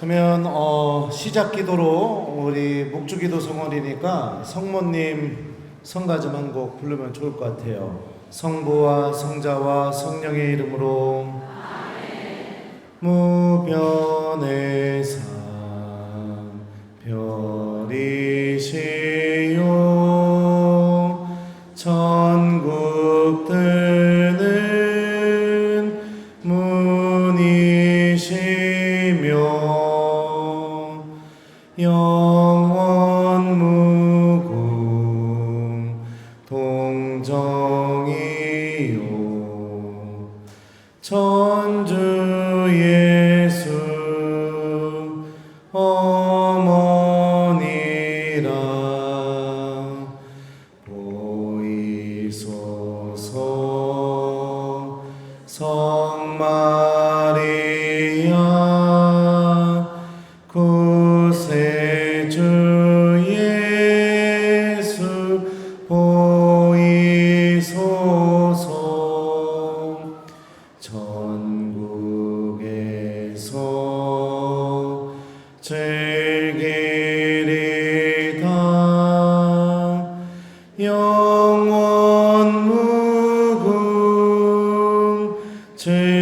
그러면 시작 기도로 우리 묵주기도 성월이니까 성모님 성가점 한 곡 부르면 좋을 것 같아요. 성부와 성자와 성령의 이름으로. 무변의 산 별이시요 천국 드는 문이시며 영원 무궁 동정이요 천주 예수 어머니라 보이소서. 성마리아 구세주 예수 보이소서. 전국에서 즐기리다 영원 무궁 즐기리다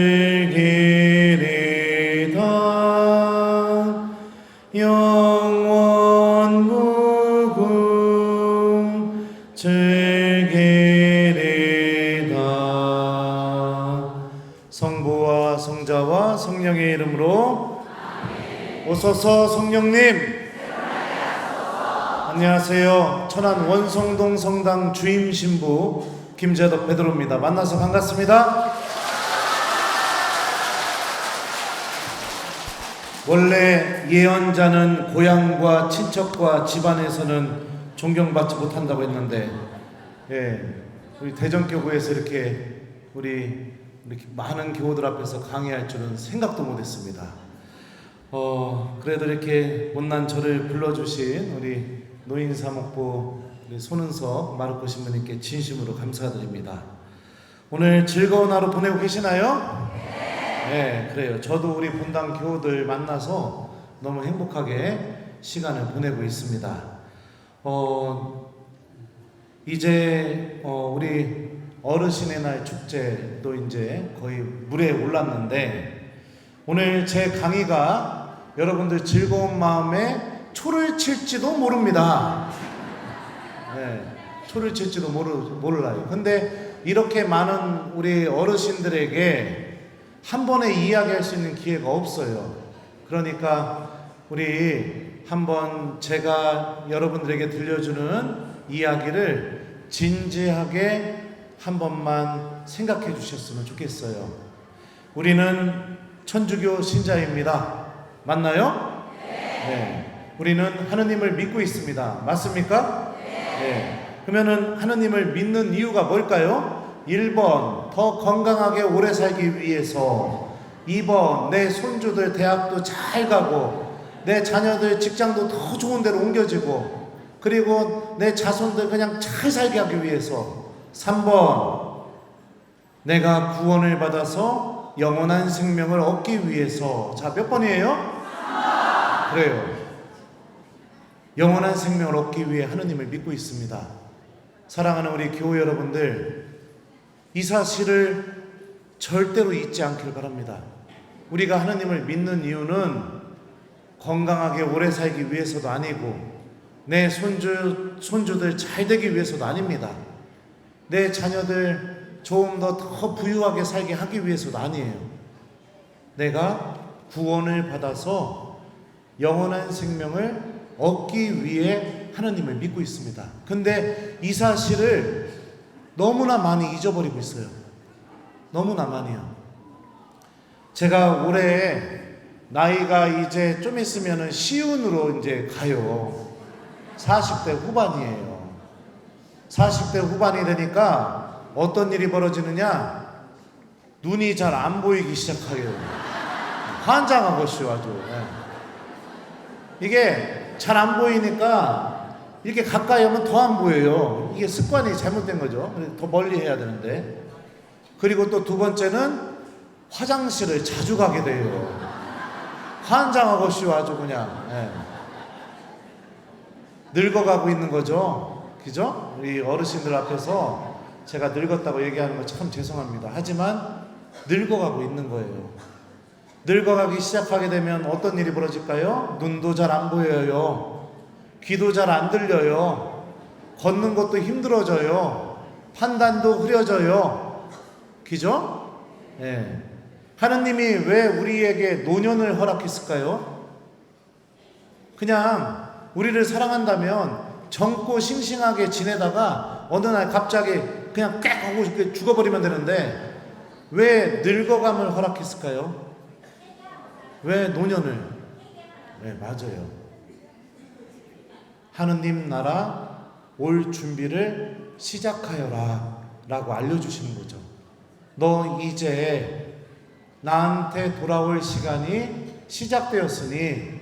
영원 무궁 즐기리다. 성부와 성자와 성령의 이름으로. 오소서. 성령님 안녕하세요. 천안 원성동 성당 주임 신부 김재덕 베드로입니다. 만나서 반갑습니다. 원래 예언자는 고향과 친척과 집안에서는 존경받지 못한다고 했는데, 우리 대전교구에서 이렇게 많은 교우들 앞에서 강의할 줄은 생각도 못했습니다. 그래도 이렇게 못난 저를 불러주신 우리 노인사목부 우리 손은석 마르코 신부님께 진심으로 감사드립니다. 오늘 즐거운 하루 보내고 계시나요? 네, 그래요. 저도 우리 본당 교우들 만나서 너무 행복하게 시간을 보내고 있습니다. 이제 우리 어르신의 날 축제도 이제 거의 물에 올랐는데, 오늘 제 강의가 여러분들 즐거운 마음에 초를 칠지도 모릅니다. 네, 초를 칠지도 몰라요. 근데 이렇게 많은 우리 어르신들에게 한 번에 이야기할 수 있는 기회가 없어요. 그러니까 우리 한번 제가 여러분들에게 들려주는 이야기를 진지하게 한 번만 생각해 주셨으면 좋겠어요. 우리는 천주교 신자입니다. 맞나요? 네. 우리는 하느님을 믿고 있습니다. 맞습니까? 네. 그러면은 하느님을 믿는 이유가 뭘까요? 1번, 더 건강하게 오래 살기 위해서. 2번, 내 손주들 대학도 잘 가고 내 자녀들 직장도 더 좋은 데로 옮겨지고, 그리고 내 자손들 그냥 잘 살게 하기 위해서. 3번, 내가 구원을 받아서 영원한 생명을 얻기 위해서. 자, 몇 번이에요? 그래요. 영원한 생명을 얻기 위해 하느님을 믿고 있습니다. 사랑하는 우리 교우 여러분들, 이 사실을 절대로 잊지 않길 바랍니다. 우리가 하느님을 믿는 이유는 건강하게 오래 살기 위해서도 아니고, 내 손주들 잘 되기 위해서도 아닙니다. 내 자녀들 조금 더 부유하게 살게 하기 위해서도 아니에요. 내가 구원을 받아서 영원한 생명을 얻기 위해 하느님을 믿고 있습니다. 근데 이 사실을 너무나 많이 잊어버리고 있어요. 너무나 많이요. 제가 올해 나이가 이제 좀 있으면은 시운으로 이제 가요. 40대 후반이에요. 40대 후반이 되니까 어떤 일이 벌어지느냐? 눈이 잘 안 보이기 시작해요. 환장한 것이요, 아주. 이게 잘 안 보이니까 이렇게 가까이 하면 더 안 보여요. 이게 습관이 잘못된 거죠. 더 멀리 해야 되는데. 그리고 또 두 번째는 화장실을 자주 가게 돼요. 환장하고쇼 아주 그냥. 예. 늙어가고 있는 거죠. 그죠? 우리 어르신들 앞에서 제가 늙었다고 얘기하는 거 참 죄송합니다. 하지만 늙어가고 있는 거예요. 늙어가기 시작하게 되면 어떤 일이 벌어질까요? 눈도 잘 안 보여요. 귀도 잘 안 들려요. 걷는 것도 힘들어져요. 판단도 흐려져요. 그죠? 예. 하느님이 왜 우리에게 노년을 허락했을까요? 그냥 우리를 사랑한다면 젊고 싱싱하게 지내다가 어느 날 갑자기 그냥 꽥 하고 죽어버리면 되는데 왜 늙어감을 허락했을까요? 왜 노년을? 네, 맞아요. 하느님 나라 올 준비를 시작하여라 라고 알려주시는 거죠. 너 이제 나한테 돌아올 시간이 시작되었으니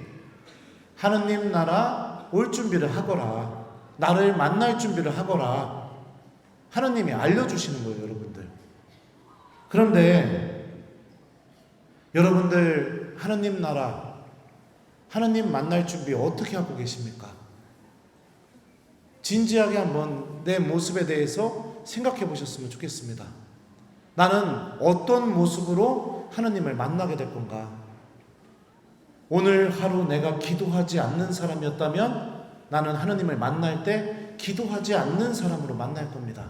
하느님 나라 올 준비를 하거라. 나를 만날 준비를 하거라. 하느님이 알려주시는 거예요, 여러분들. 그런데 여러분들 하느님 나라, 하느님 만날 준비 어떻게 하고 계십니까? 진지하게 한번 내 모습에 대해서 생각해 보셨으면 좋겠습니다. 나는 어떤 모습으로 하느님을 만나게 될 건가? 오늘 하루 내가 기도하지 않는 사람이었다면 나는 하느님을 만날 때 기도하지 않는 사람으로 만날 겁니다.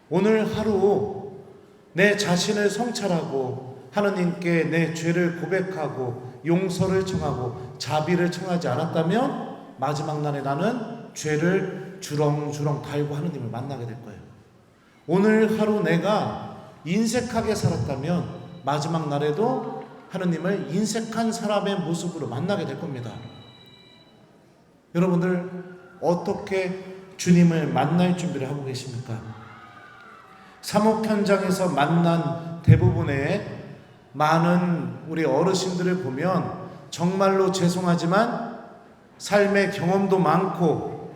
오늘 하루 내 자신을 성찰하고 하느님께 내 죄를 고백하고 용서를 청하고 자비를 청하지 않았다면 마지막 날에 나는 죄를 주렁주렁 달고 하느님을 만나게 될 거예요. 오늘 하루 내가 인색하게 살았다면 마지막 날에도 하느님을 인색한 사람의 모습으로 만나게 될 겁니다. 여러분들 어떻게 주님을 만날 준비를 하고 계십니까? 사목 현장에서 만난 대부분의 많은 우리 어르신들을 보면 정말로 죄송하지만 삶의 경험도 많고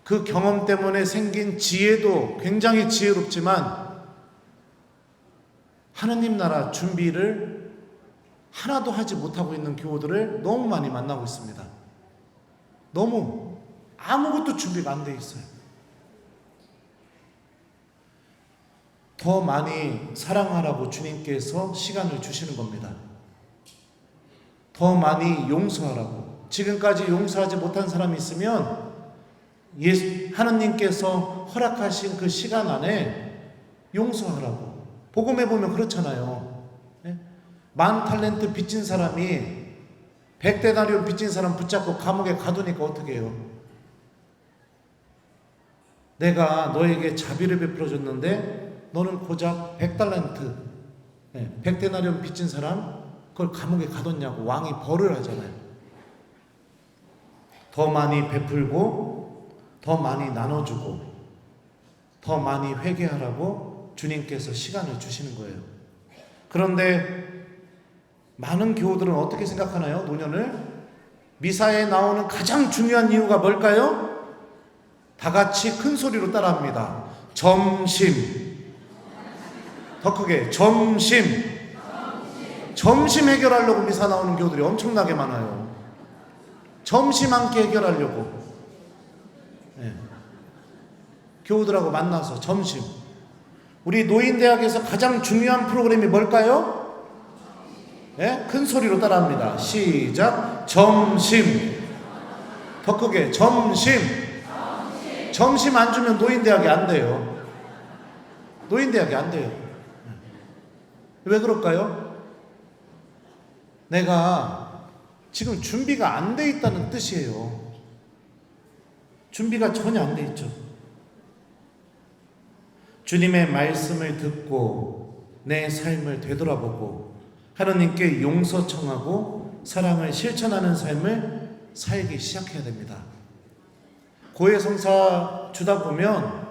그 경험 때문에 생긴 지혜도 굉장히 지혜롭지만 하느님 나라 준비를 하나도 하지 못하고 있는 교우들을 너무 많이 만나고 있습니다. 너무 아무것도 준비가 안 돼 있어요. 더 많이 사랑하라고 주님께서 시간을 주시는 겁니다. 더 많이 용서하라고. 지금까지 용서하지 못한 사람이 있으면 하느님께서 허락하신 그 시간 안에 용서하라고. 복음에 보면 그렇잖아요. 만 탈렌트 빚진 사람이 100데나리온 빚진 사람 붙잡고 감옥에 가두니까 어떻게 해요? 내가 너에게 자비를 베풀어줬는데 너는 고작 100달란트 100데나리온 빚진 사람 그걸 감옥에 가뒀냐고 왕이 벌을 하잖아요. 더 많이 베풀고 더 많이 나눠주고 더 많이 회개하라고 주님께서 시간을 주시는 거예요. 그런데 많은 교우들은 어떻게 생각하나요? 노년을? 미사에 나오는 가장 중요한 이유가 뭘까요? 다 같이 큰 소리로 따라합니다. 점심. 더 크게 점심. 점심 해결하려고 미사 나오는 교우들이 엄청나게 많아요. 점심 한 끼 해결하려고. 네. 교우들하고 만나서 점심. 우리 노인대학에서 가장 중요한 프로그램이 뭘까요? 네? 큰 소리로 따라합니다. 시작. 점심. 더 크게 점심. 점심 안 주면 노인대학이 안 돼요. 노인대학이 안 돼요. 왜 그럴까요? 내가 지금 준비가 안 돼 있다는 뜻이에요. 준비가 전혀 안 돼 있죠. 주님의 말씀을 듣고 내 삶을 되돌아보고 하나님께 용서 청하고 사랑을 실천하는 삶을 살기 시작해야 됩니다. 고해 성사 주다 보면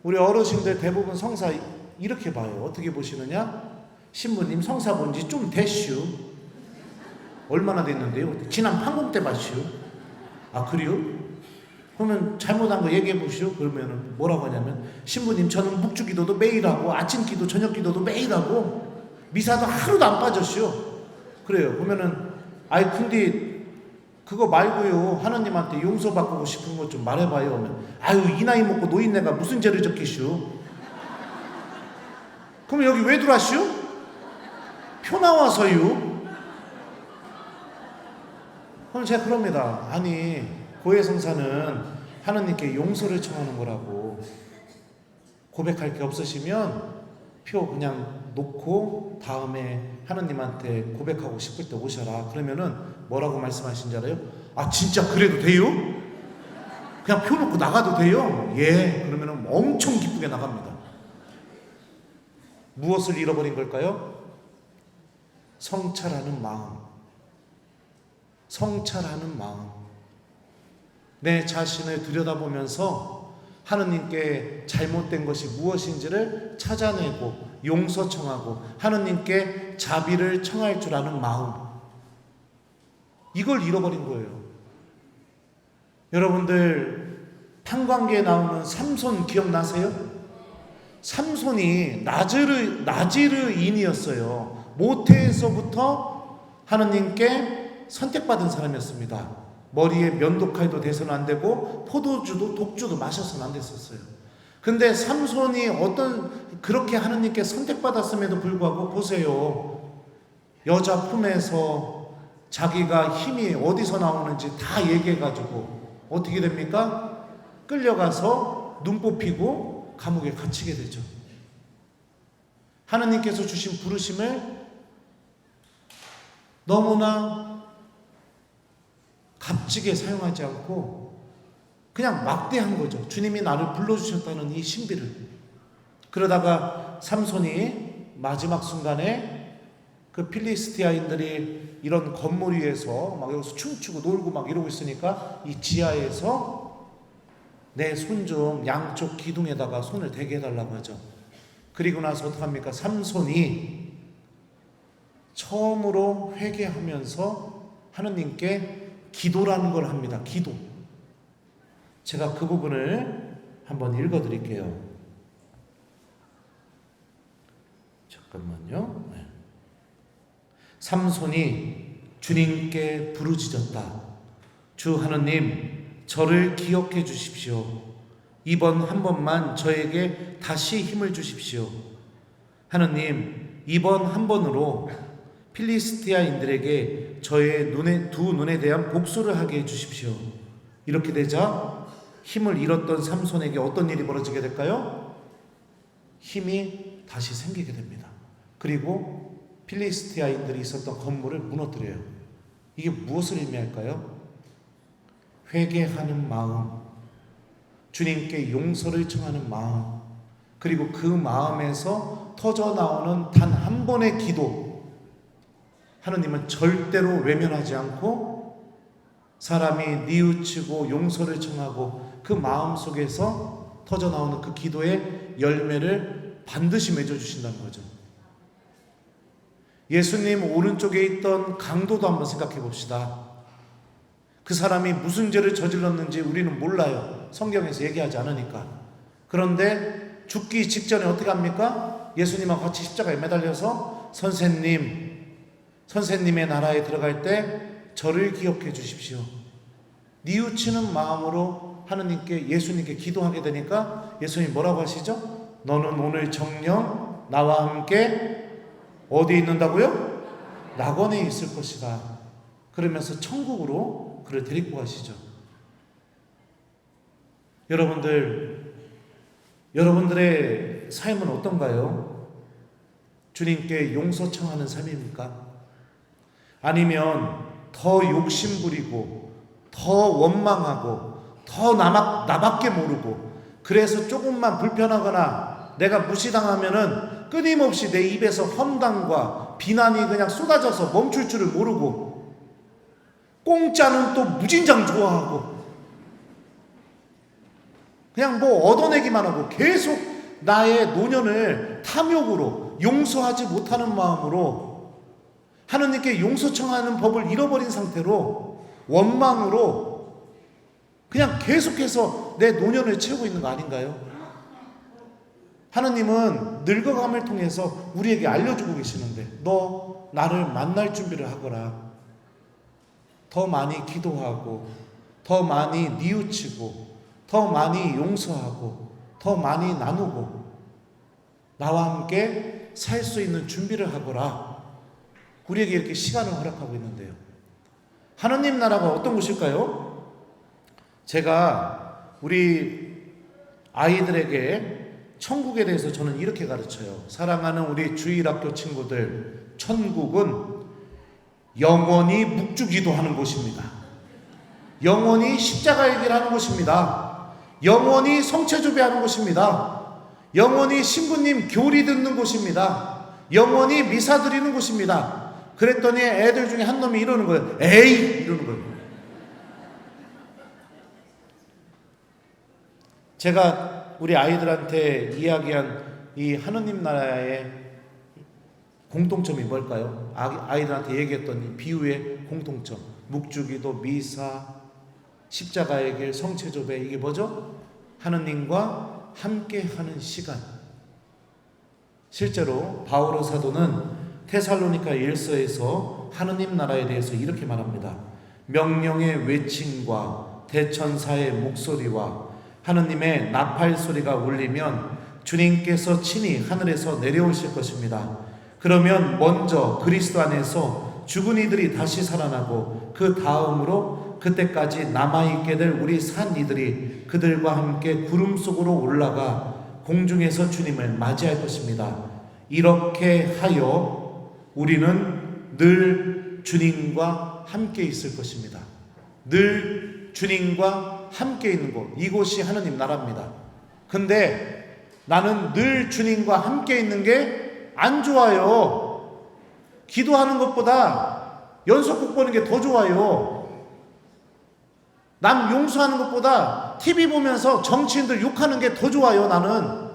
우리 어르신들 대부분 성사 이렇게 봐요. 어떻게 보시느냐? 신부님 성사 본 지 좀 됐슈. 얼마나 됐는데요? 지난 판공 때 봤슈. 아 그래요? 그러면 잘못한 거 얘기해 보시오. 그러면 뭐라고 하냐면 신부님 저는 묵주기도도 매일 하고 아침 기도 저녁 기도도 매일 하고 미사도 하루도 안 빠졌슈. 그래요. 그러면은 아이 근데 그거 말고요, 하나님한테 용서받고 싶은 것 좀 말해봐요 하면, 아유 이 나이 먹고 노인네가 무슨 죄를 졌겠슈. 그럼 여기 왜 들어왔슈? 표 나와서요. 그럼 제가 그럽니다. 아니 고해성사는 하나님께 용서를 청하는 거라고. 고백할 게 없으시면 표 그냥 놓고 다음에 하나님한테 고백하고 싶을 때 오셔라. 그러면은 뭐라고 말씀하신 줄 알아요? 아 진짜 그래도 돼요? 그냥 표 놓고 나가도 돼요? 예. 그러면은 엄청 기쁘게 나갑니다. 무엇을 잃어버린 걸까요? 성찰하는 마음. 성찰하는 마음. 내 자신을 들여다보면서 하느님께 잘못된 것이 무엇인지를 찾아내고 용서 청하고 하느님께 자비를 청할 줄 아는 마음, 이걸 잃어버린 거예요. 여러분들 판관계에 나오는 삼손 기억나세요? 삼손이 나지르인이었어요. 모태에서부터 하느님께 선택받은 사람이었습니다. 머리에 면도칼도 대서는 안 되고 포도주도 독주도 마셔서는 안 됐었어요. 근데 삼손이 그렇게 하느님께 선택받았음에도 불구하고 보세요. 여자 품에서 자기가 힘이 어디서 나오는지 다 얘기해가지고 어떻게 됩니까? 끌려가서 눈 뽑히고 감옥에 갇히게 되죠. 하느님께서 주신 부르심을 너무나 값지게 사용하지 않고 그냥 막대한 거죠. 주님이 나를 불러주셨다는 이 신비를. 그러다가 삼손이 마지막 순간에 그 필리스티아인들이 이런 건물 위에서 막 여기서 춤추고 놀고 막 이러고 있으니까 이 지하에서 내 손 좀 양쪽 기둥에다가 손을 대게 해달라고 하죠. 그리고 나서 어떡합니까? 삼손이 처음으로 회개하면서 하느님께 기도라는 걸 합니다. 기도. 제가 그 부분을 한번 읽어드릴게요. 잠깐만요. 네. 삼손이 주님께 부르짖었다. 주 하느님, 저를 기억해 주십시오. 이번 한 번만 저에게 다시 힘을 주십시오. 하느님, 이번 한 번으로 필리스티아인들에게 저의 두 눈에 대한 복수를 하게 해주십시오. 이렇게 되자 힘을 잃었던 삼손에게 어떤 일이 벌어지게 될까요? 힘이 다시 생기게 됩니다. 그리고 필리스티아인들이 있었던 건물을 무너뜨려요. 이게 무엇을 의미할까요? 회개하는 마음, 주님께 용서를 청하는 마음, 그리고 그 마음에서 터져나오는 단 한 번의 기도. 하느님은 절대로 외면하지 않고 사람이 뉘우치고 용서를 청하고 그 마음 속에서 터져나오는 그 기도의 열매를 반드시 맺어주신다는 거죠. 예수님 오른쪽에 있던 강도도 한번 생각해 봅시다. 그 사람이 무슨 죄를 저질렀는지 우리는 몰라요. 성경에서 얘기하지 않으니까. 그런데 죽기 직전에 어떻게 합니까? 예수님하고 같이 십자가에 매달려서 선생님의 나라에 들어갈 때 저를 기억해 주십시오. 뉘우치는 마음으로 하느님께, 예수님께 기도하게 되니까 예수님 뭐라고 하시죠? 너는 오늘 정녕 나와 함께 어디에 있는다고요? 낙원에 있을 것이다. 그러면서 천국으로 그를 데리고 가시죠. 여러분들의 삶은 어떤가요? 주님께 용서 청하는 삶입니까? 아니면 더 욕심부리고 더 원망하고 더 나밖에 모르고, 그래서 조금만 불편하거나 내가 무시당하면은 끊임없이 내 입에서 험담과 비난이 그냥 쏟아져서 멈출 줄을 모르고, 공짜는 또 무진장 좋아하고 그냥 뭐 얻어내기만 하고 계속 나의 노년을 탐욕으로, 용서하지 못하는 마음으로 하느님께 용서 청하는 법을 잃어버린 상태로 원망으로 그냥 계속해서 내 노년을 채우고 있는 거 아닌가요? 하느님은 늙어감을 통해서 우리에게 알려주고 계시는데, 너 나를 만날 준비를 하거라. 더 많이 기도하고, 더 많이 뉘우치고, 더 많이 용서하고, 더 많이 나누고, 나와 함께 살 수 있는 준비를 하거라. 우리에게 이렇게 시간을 허락하고 있는데요. 하느님 나라가 어떤 곳일까요? 제가 우리 아이들에게 천국에 대해서 저는 이렇게 가르쳐요. 사랑하는 우리 주일학교 친구들, 천국은 영원히 묵주기도 하는 곳입니다. 영원히 십자가 얘기를 하는 곳입니다. 영원히 성체조배하는 곳입니다. 영원히 신부님 교리 듣는 곳입니다. 영원히 미사 드리는 곳입니다. 그랬더니 애들 중에 한 놈이 이러는 거예요. 에이! 이러는 거예요. 제가 우리 아이들한테 이야기한 이 하느님 나라의 공통점이 뭘까요? 아이들한테 얘기했던 이 비유의 공통점, 묵주기도, 미사, 십자가의 길, 성체조배, 이게 뭐죠? 하느님과 함께하는 시간. 실제로 바오로 사도는 테살로니가 1서에서 하느님 나라에 대해서 이렇게 말합니다. 명령의 외침과 대천사의 목소리와 하느님의 나팔 소리가 울리면 주님께서 친히 하늘에서 내려오실 것입니다. 그러면 먼저 그리스도 안에서 죽은 이들이 다시 살아나고, 그 다음으로 그때까지 남아있게 될 우리 산 이들이 그들과 함께 구름 속으로 올라가 공중에서 주님을 맞이할 것입니다. 이렇게 하여 우리는 늘 주님과 함께 있을 것입니다. 늘 주님과 함께 있는 곳, 이곳이 하느님 나라입니다. 근데 나는 늘 주님과 함께 있는 게 안 좋아요. 기도하는 것보다 연속곡 보는 게 더 좋아요. 남 용서하는 것보다 TV 보면서 정치인들 욕하는 게 더 좋아요. 나는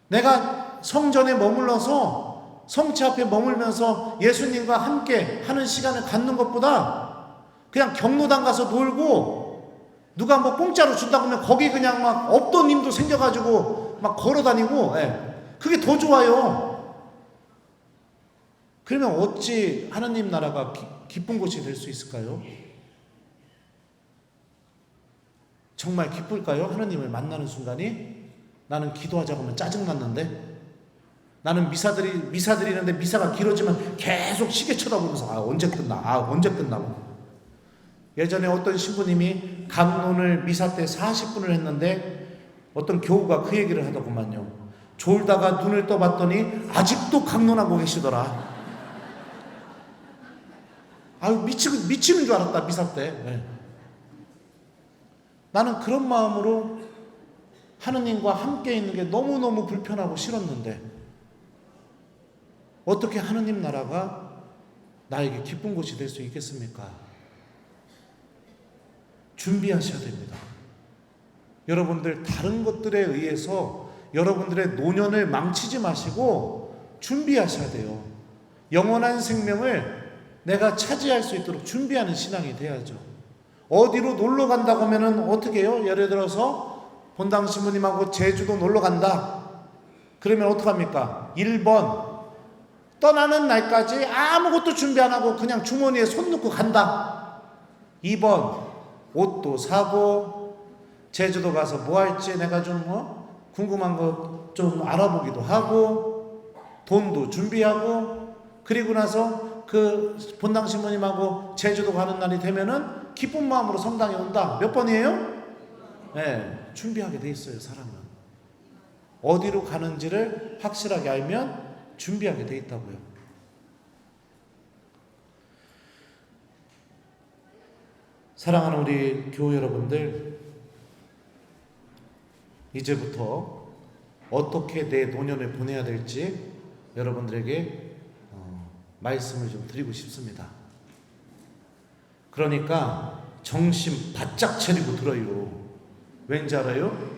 내가 성전에 머물러서 성체 앞에 머물면서 예수님과 함께 하는 시간을 갖는 것보다 그냥 경로당 가서 놀고, 누가 뭐 공짜로 준다고 하면 거기 그냥 막 없던 힘도 생겨가지고 막 걸어다니고, 그게 더 좋아요. 그러면 어찌 하느님 나라가 기쁜 곳이 될 수 있을까요? 정말 기쁠까요? 하느님을 만나는 순간이? 나는 기도하자고 하면 짜증났는데, 나는 미사 드리는데 미사가 길어지면 계속 시계 쳐다보면서 언제 끝나고. 예전에 어떤 신부님이 강론을 미사 때 40분을 했는데 어떤 교우가 그 얘기를 하더구만요. 졸다가 눈을 떠봤더니 아직도 강론하고 계시더라. 아유, 미치는 줄 알았다, 미사 때. 나는 그런 마음으로 하느님과 함께 있는 게 너무너무 불편하고 싫었는데, 어떻게 하느님 나라가 나에게 기쁜 곳이 될 수 있겠습니까? 준비하셔야 됩니다. 여러분들 다른 것들에 의해서 여러분들의 노년을 망치지 마시고 준비하셔야 돼요. 영원한 생명을 내가 차지할 수 있도록 준비하는 신앙이 돼야죠. 어디로 놀러 간다고 하면은 어떻게 해요? 예를 들어서 본당 신부님하고 제주도 놀러 간다. 그러면 어떡합니까? 1번, 떠나는 날까지 아무것도 준비 안 하고 그냥 주머니에 손 넣고 간다. 2번, 옷도 사고 제주도 가서 뭐 할지 내가 좀 궁금한 거 좀 알아보기도 하고, 돈도 준비하고, 그리고 나서 그 본당 신부님하고 제주도 가는 날이 되면은 기쁜 마음으로 성당에 온다. 몇 번이에요? 준비하게 돼 있어요. 사람은 어디로 가는지를 확실하게 알면 준비하게 돼 있다고요. 사랑하는 우리 교회 여러분들, 이제부터 어떻게 내 노년을 보내야 될지 여러분들에게 말씀을 좀 드리고 싶습니다. 그러니까 정신 바짝 차리고 들어요. 왠지 알아요?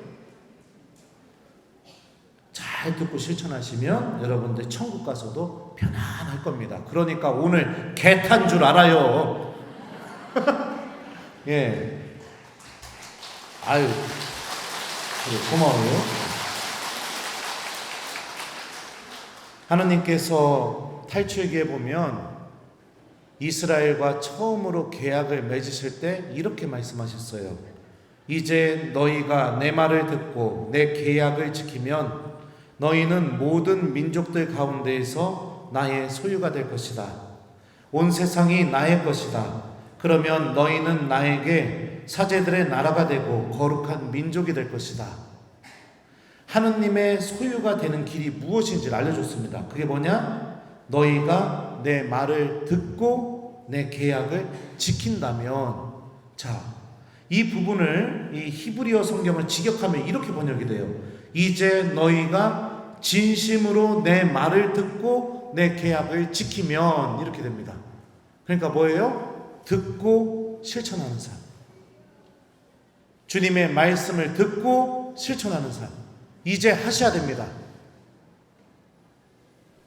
잘 듣고 실천하시면 여러분들 천국 가서도 편안할 겁니다. 그러니까 오늘 개 탄 줄 알아요. 아유, 그래, 고마워요. 하느님께서 탈출기에 보면 이스라엘과 처음으로 계약을 맺으실 때 이렇게 말씀하셨어요. 이제 너희가 내 말을 듣고 내 계약을 지키면 너희는 모든 민족들 가운데에서 나의 소유가 될 것이다. 온 세상이 나의 것이다. 그러면 너희는 나에게 사제들의 나라가 되고 거룩한 민족이 될 것이다. 하느님의 소유가 되는 길이 무엇인지를 알려줬습니다. 그게 뭐냐? 너희가 내 말을 듣고 내 계약을 지킨다면. 자, 이 부분을 이 히브리어 성경을 직역하면 이렇게 번역이 돼요. 이제 너희가 진심으로 내 말을 듣고 내 계약을 지키면, 이렇게 됩니다. 그러니까 뭐예요? 듣고 실천하는 삶. 주님의 말씀을 듣고 실천하는 삶. 이제 하셔야 됩니다.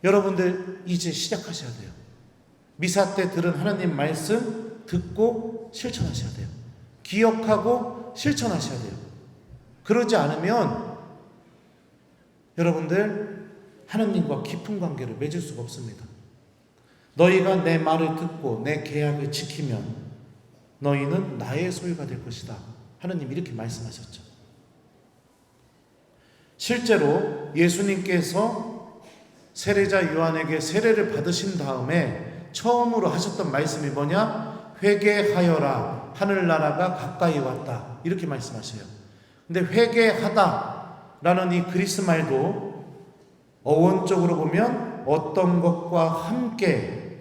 여러분들 이제 시작하셔야 돼요. 미사 때 들은 하나님 말씀 듣고 실천하셔야 돼요. 기억하고 실천하셔야 돼요. 그러지 않으면 여러분들 하나님과 깊은 관계를 맺을 수가 없습니다. 너희가 내 말을 듣고 내 계약을 지키면 너희는 나의 소유가 될 것이다. 하나님 이렇게 말씀하셨죠. 실제로 예수님께서 세례자 요한에게 세례를 받으신 다음에 처음으로 하셨던 말씀이 뭐냐? 회개하여라, 하늘나라가 가까이 왔다. 이렇게 말씀하셔요. 근데 회개하다라는 이 그리스 말도 어원적으로 보면 어떤 것과 함께를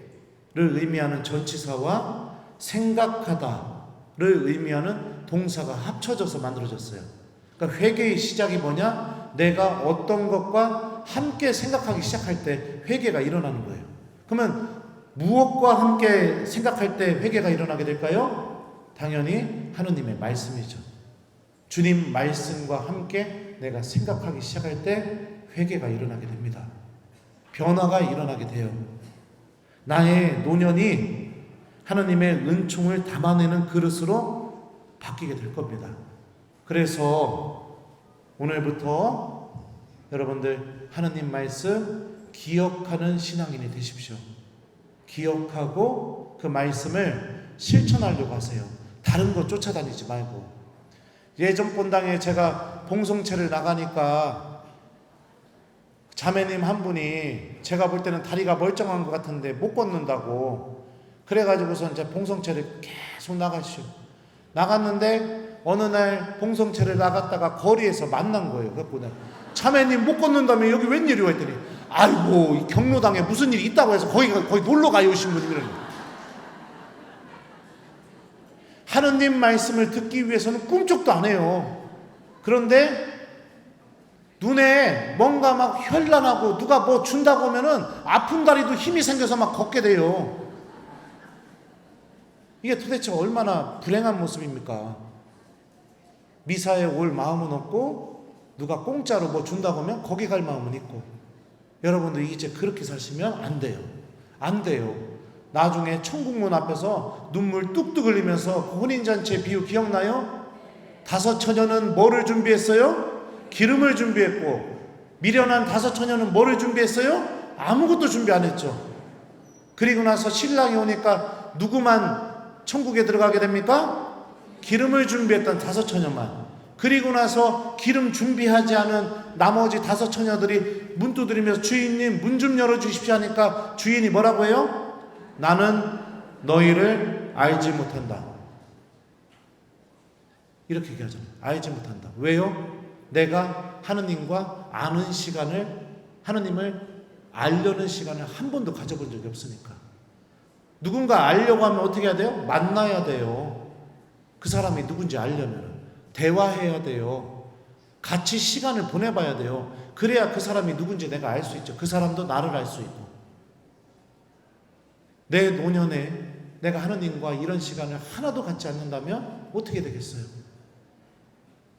의미하는 전치사와 생각하다를 의미하는 동사가 합쳐져서 만들어졌어요. 그러니까 회개의 시작이 뭐냐? 내가 어떤 것과 함께 생각하기 시작할 때 회개가 일어나는 거예요. 그러면 무엇과 함께 생각할 때 회개가 일어나게 될까요? 당연히 하느님의 말씀이죠. 주님 말씀과 함께 내가 생각하기 시작할 때 회개가 일어나게 됩니다. 변화가 일어나게 돼요. 나의 노년이 하느님의 은총을 담아내는 그릇으로 바뀌게 될 겁니다. 그래서 오늘부터 여러분들 하느님 말씀 기억하는 신앙인이 되십시오. 기억하고 그 말씀을 실천하려고 하세요. 다른 거 쫓아다니지 말고. 예전 본당에 제가 봉송체를 나가니까 자매님 한 분이 제가 볼 때는 다리가 멀쩡한 것 같은데 못 걷는다고 그래가지고서 이제 봉송체를 계속 나가시오. 나갔는데 어느 날 봉송체를 나갔다가 거리에서 만난 거예요. 그래서 자매님 못 걷는다며 여기 웬일이오 했더니 아이고 경로당에 무슨 일이 있다고 해서 거기 놀러 가요 오신 분이 그러니. 하느님 말씀을 듣기 위해서는 꿈쩍도 안 해요. 그런데 눈에 뭔가 막 현란하고 누가 뭐 준다고 하면은 아픈 다리도 힘이 생겨서 막 걷게 돼요. 이게 도대체 얼마나 불행한 모습입니까? 미사에 올 마음은 없고 누가 공짜로 뭐 준다고 하면 거기 갈 마음은 있고. 여러분들 이제 그렇게 사시면 안 돼요. 안 돼요. 나중에 천국문 앞에서 눈물 뚝뚝 흘리면서 혼인잔치 비유 기억나요? 5 처녀는 뭐를 준비했어요? 기름을 준비했고 미련한 5 처녀는 뭐를 준비했어요? 아무것도 준비 안 했죠. 그리고 나서 신랑이 오니까 누구만 천국에 들어가게 됩니까? 기름을 준비했던 5 처녀만. 그리고 나서 기름 준비하지 않은 나머지 5 처녀들이 문 두드리면서 주인님 문 좀 열어주십시오 하니까 주인이 뭐라고 해요? 나는 너희를 알지 못한다. 이렇게 얘기하잖아요. 알지 못한다. 왜요? 내가 하느님과 아는 시간을, 하느님을 알려는 시간을 한 번도 가져본 적이 없으니까. 누군가 알려고 하면 어떻게 해야 돼요? 만나야 돼요. 그 사람이 누군지 알려면 대화해야 돼요. 같이 시간을 보내봐야 돼요. 그래야 그 사람이 누군지 내가 알 수 있죠. 그 사람도 나를 알 수 있고. 내 노년에 내가 하느님과 이런 시간을 하나도 갖지 않는다면 어떻게 되겠어요?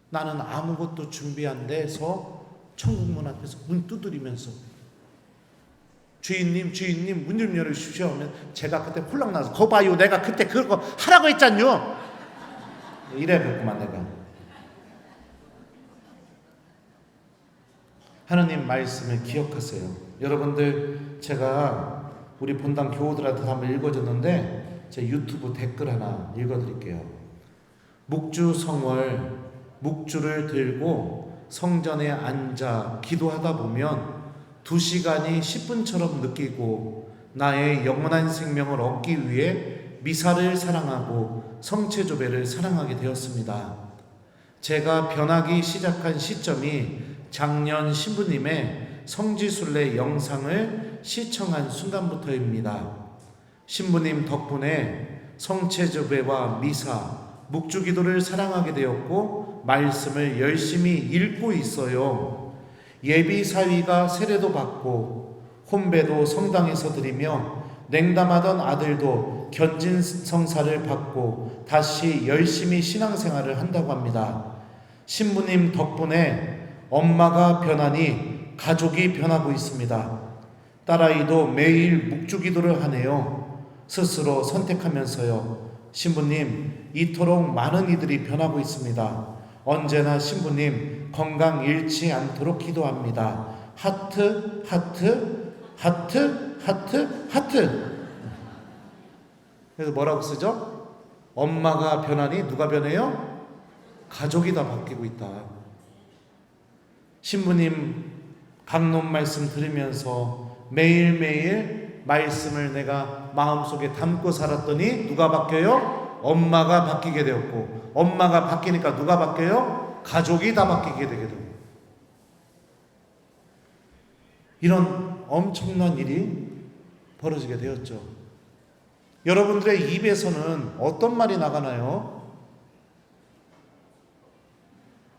나는 아무것도 준비 안 돼서 천국문 앞에서 문 두드리면서 주인님 문 좀 열어주십시오 하면 제가 그때 홀랑 나서 거 봐요 내가 그때 그거 하라고 했잖요. 이래야겠구만 내가. 하느님 말씀을 기억하세요. 여러분들 제가 우리 본당 교우들한테 한번 읽어줬는데 제 유튜브 댓글 하나 읽어드릴게요. 묵주 성월 묵주를 들고 성전에 앉아 기도하다 보면 2시간이 10분처럼 느끼고 나의 영원한 생명을 얻기 위해 미사를 사랑하고 성체조배를 사랑하게 되었습니다. 제가 변하기 시작한 시점이 작년 신부님의 성지순례 영상을 시청한 순간부터입니다. 신부님 덕분에 성체조배와 미사, 묵주기도를 사랑하게 되었고 말씀을 열심히 읽고 있어요. 예비사위가 세례도 받고 혼배도 성당에서 드리며 냉담하던 아들도 견진성사를 받고 다시 열심히 신앙생활을 한다고 합니다. 신부님 덕분에 엄마가 변하니 가족이 변하고 있습니다. 딸아이도 매일 묵주기도를 하네요. 스스로 선택하면서요. 신부님, 이토록 많은 이들이 변하고 있습니다. 언제나 신부님 건강 잃지 않도록 기도합니다. 하트, 하트, 하트, 하트, 하트. 그래서 뭐라고 쓰죠? 엄마가 변하니 누가 변해요? 가족이 다 바뀌고 있다. 신부님 강론 말씀 들으면서 매일매일 말씀을 내가 마음속에 담고 살았더니 누가 바뀌어요? 엄마가 바뀌게 되었고, 엄마가 바뀌니까 누가 바뀌어요? 가족이 다 바뀌게 되게 되고, 이런 엄청난 일이 벌어지게 되었죠. 여러분들의 입에서는 어떤 말이 나가나요?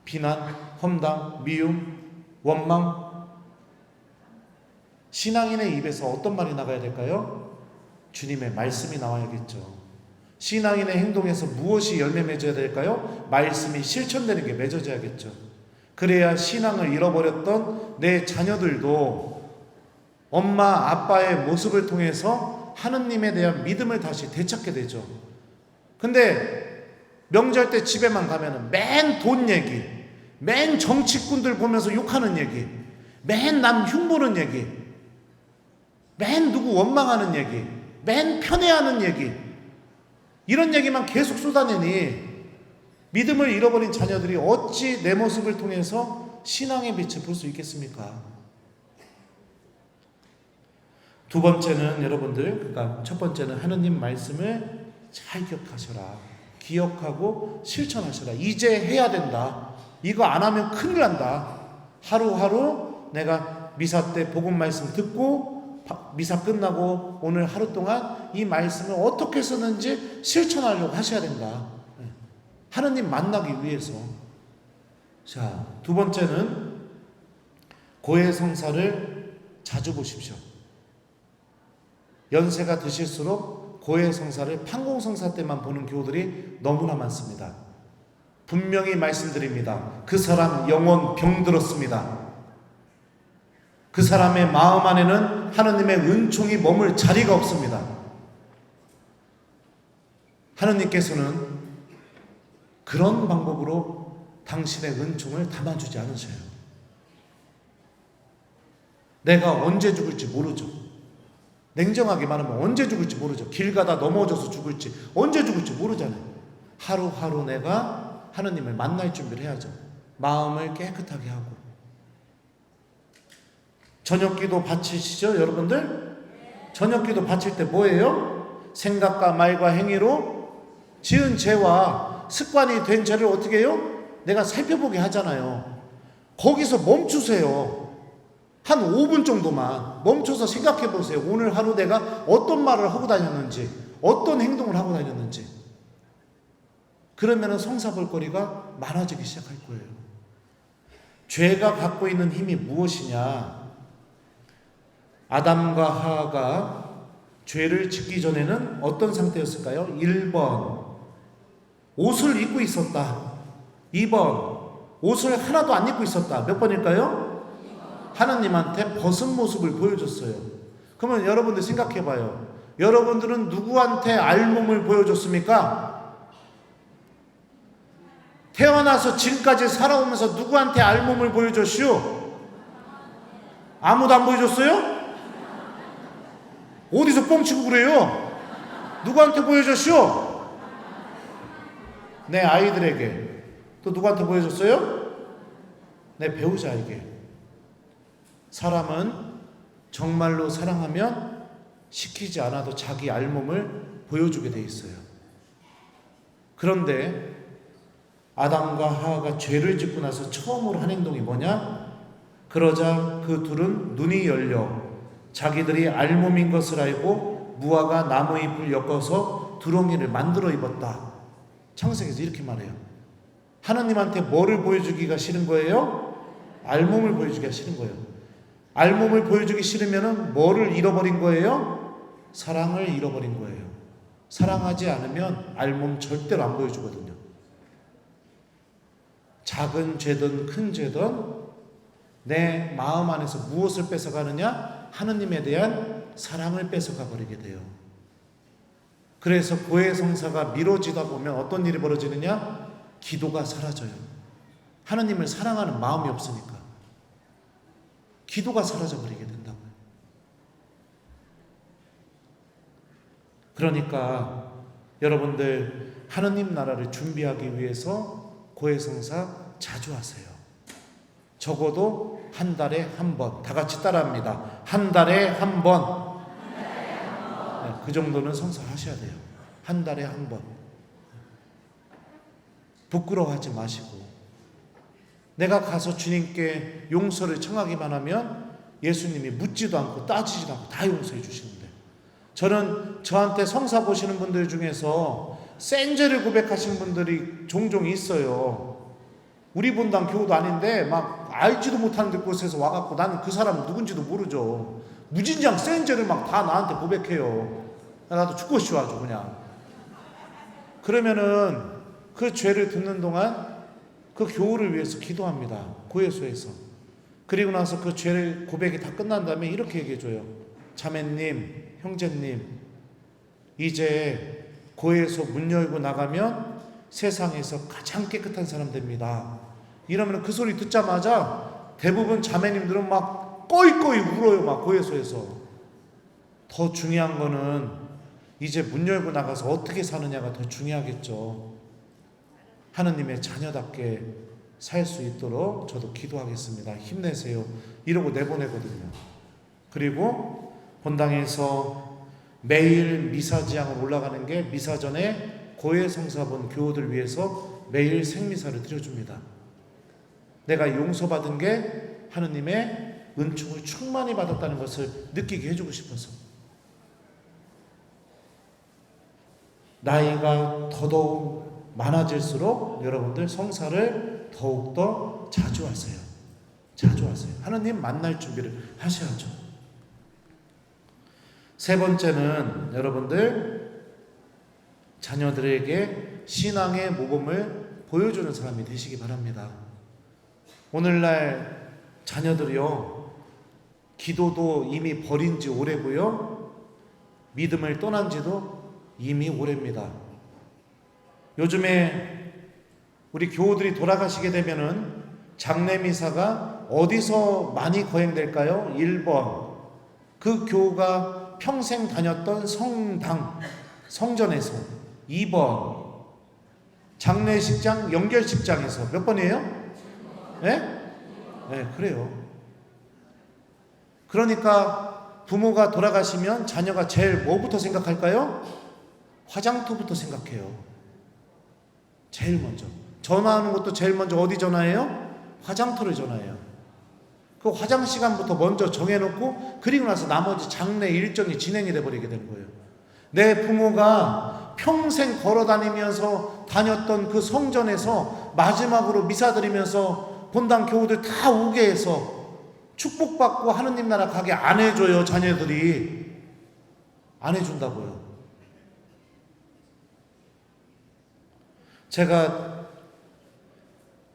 비난, 험담, 미움, 원망. 신앙인의 입에서 어떤 말이 나가야 될까요? 주님의 말씀이 나와야겠죠. 신앙인의 행동에서 무엇이 열매 맺어야 될까요? 말씀이 실천되는 게 맺어져야겠죠. 그래야 신앙을 잃어버렸던 내 자녀들도 엄마 아빠의 모습을 통해서 하느님에 대한 믿음을 다시 되찾게 되죠. 근데 명절 때 집에만 가면은 맨 돈 얘기, 맨 정치꾼들 보면서 욕하는 얘기, 맨 남 흉보는 얘기, 맨 누구 원망하는 얘기, 맨 편애하는 얘기, 이런 얘기만 계속 쏟아내니 믿음을 잃어버린 자녀들이 어찌 내 모습을 통해서 신앙의 빛을 볼 수 있겠습니까? 두 번째는 여러분들, 그러니까 첫 번째는 하느님 말씀을 잘 기억하셔라. 기억하고 실천하셔라. 이제 해야 된다. 이거 안 하면 큰일 난다. 하루하루 내가 미사 때 복음 말씀 듣고 미사 끝나고 오늘 하루 동안 이 말씀을 어떻게 쓰는지 실천하려고 하셔야 된다. 하느님 만나기 위해서. 자, 두 번째는 고해성사를 자주 보십시오. 연세가 드실수록 고해성사를 판공성사 때만 보는 교우들이 너무나 많습니다. 분명히 말씀드립니다. 그 사람 영혼 병들었습니다. 그 사람의 마음 안에는 하느님의 은총이 머물 자리가 없습니다. 하느님께서는 그런 방법으로 당신의 은총을 담아주지 않으셔요. 내가 언제 죽을지 모르죠. 냉정하게 말하면 언제 죽을지 모르죠. 길 가다 넘어져서 죽을지, 언제 죽을지 모르잖아요. 하루하루 내가 하느님을 만날 준비를 해야죠. 마음을 깨끗하게 하고. 저녁기도 바치시죠, 여러분들? 저녁기도 바칠 때 뭐예요? 생각과 말과 행위로 지은 죄와 습관이 된 죄를 어떻게 해요? 내가 살펴보게 하잖아요. 거기서 멈추세요. 한 5분 정도만 멈춰서 생각해 보세요. 오늘 하루 내가 어떤 말을 하고 다녔는지, 어떤 행동을 하고 다녔는지. 그러면 성사볼거리가 많아지기 시작할 거예요. 죄가 갖고 있는 힘이 무엇이냐? 아담과 하하가 죄를 짓기 전에는 어떤 상태였을까요? 1번, 옷을 입고 있었다. 2번, 옷을 하나도 안 입고 있었다. 몇 번일까요? 하나님한테 벗은 모습을 보여줬어요. 그러면 여러분들 생각해봐요. 여러분들은 누구한테 알몸을 보여줬습니까? 태어나서 지금까지 살아오면서 누구한테 알몸을 보여줬슈? 아무도 안 보여줬어요? 어디서 뻥치고 그래요? 누구한테 보여줬쇼? 내 아이들에게. 또 누구한테 보여줬어요? 내 배우자에게. 사람은 정말로 사랑하면 시키지 않아도 자기 알몸을 보여주게 돼 있어요. 그런데 아담과 하와가 죄를 짓고 나서 처음으로 한 행동이 뭐냐? 그러자 그 둘은 눈이 열려 자기들이 알몸인 것을 알고 무화과 나무잎을 엮어서 두렁이를 만들어 입었다. 창세기에서 이렇게 말해요. 하나님한테 뭐를 보여주기가 싫은 거예요? 알몸을 보여주기가 싫은 거예요. 알몸을 보여주기 싫으면 뭐를 잃어버린 거예요? 사랑을 잃어버린 거예요. 사랑하지 않으면 알몸 절대로 안 보여주거든요. 작은 죄든 큰 죄든 내 마음 안에서 무엇을 뺏어가느냐? 하느님에 대한 사랑을 뺏어가 버리게 돼요. 그래서 고해성사가 미뤄지다 보면 어떤 일이 벌어지느냐? 기도가 사라져요. 하느님을 사랑하는 마음이 없으니까 기도가 사라져 버리게 된다고요. 그러니까 여러분들 하느님 나라를 준비하기 위해서 고해성사 자주 하세요. 적어도 한 달에 한 번. 다 같이 따라합니다. 한 달에 한 번. 네, 그 정도는 성사하셔야 돼요. 한 달에 한 번. 부끄러워하지 마시고 내가 가서 주님께 용서를 청하기만 하면 예수님이 묻지도 않고 따지지도 않고 다 용서해 주시는데, 저는 저한테 성사 보시는 분들 중에서 센 죄를 고백하시는 분들이 종종 있어요. 우리 본당 교우도 아닌데 막 알지도 못하는 곳에서 와갖고 나는 그 사람 누군지도 모르죠. 무진장 센 죄를 막 다 나한테 고백해요. 나도 죽고 싶어 아주 그냥. 그러면은 그 죄를 듣는 동안 그 교우를 위해서 기도합니다. 고해소에서. 그리고 나서 그 죄를 고백이 다 끝난 다음에 이렇게 얘기해줘요. 자매님, 형제님, 이제 고해소 문 열고 나가면 세상에서 가장 깨끗한 사람 됩니다. 이러면 그 소리 듣자마자 대부분 자매님들은 막 꺼이꺼이 울어요. 막 고해소에서. 더 중요한 거는 이제 문 열고 나가서 어떻게 사느냐가 더 중요하겠죠. 하느님의 자녀답게 살 수 있도록 저도 기도하겠습니다. 힘내세요. 이러고 내보내거든요. 그리고 본당에서 매일 미사지향을 올라가는 게 미사 전에 고해성사본 교우들 위해서 매일 생미사를 드려줍니다. 내가 용서받은 게 하느님의 은총을 충만히 받았다는 것을 느끼게 해주고 싶어서. 나이가 더더욱 많아질수록 여러분들 성사를 더욱더 자주 하세요. 자주 하세요. 하느님 만날 준비를 하셔야죠. 세 번째는 여러분들 자녀들에게 신앙의 모범을 보여주는 사람이 되시기 바랍니다. 오늘날 자녀들이요, 기도도 이미 버린 지 오래고요, 믿음을 떠난 지도 이미 오래입니다. 요즘에 우리 교우들이 돌아가시게 되면은 장례미사가 어디서 많이 거행될까요? 1번, 그 교우가 평생 다녔던 성당, 성전에서. 2번, 장례식장, 연결식장에서. 몇 번이에요? 네? 네, 그래요. 그러니까 부모가 돌아가시면 자녀가 제일 뭐부터 생각할까요? 화장터부터 생각해요. 제일 먼저. 전화하는 것도 제일 먼저 어디 전화해요? 화장터를 전화해요. 그 화장 시간부터 먼저 정해놓고 그리고 나서 나머지 장례 일정이 진행이 돼버리게 되는 거예요. 내 부모가 평생 걸어다니면서 다녔던 그 성전에서 마지막으로 미사 드리면서 본당 교우들 다 오게 해서 축복받고 하느님 나라 가게 안 해줘요. 자녀들이 안 해준다고요. 제가